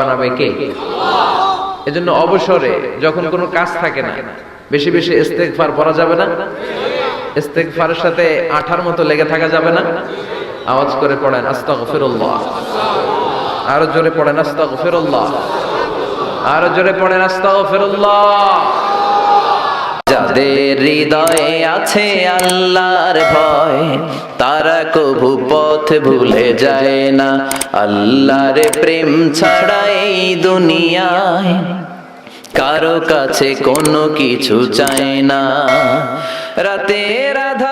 বানাবে কে? এজন্য অবসরে যখন কোনো কাজ থাকে না, বেশি বেশি ইস্তেগফার পড়া যাবে না? ইস্তেগফারের সাথে আঠার মতো লেগে থাকা যাবে না? আওয়াজ করে পড়েন আস্তাগফিরুল্লাহ। আরো জোরে পড়েন আস্তাগফিরুল্লাহ। আরো জোরে পড়েন আস্তাগফিরুল্লাহ। যাদের হৃদয়ে আছে আল্লাহর ভয়, তারা কভু পথ ভুলে যায় না। আল্লাহর প্রেম ছাড়া এই দুনিয়ায় কারো কাছে কোনো কিছু চায় না। রাতের আধার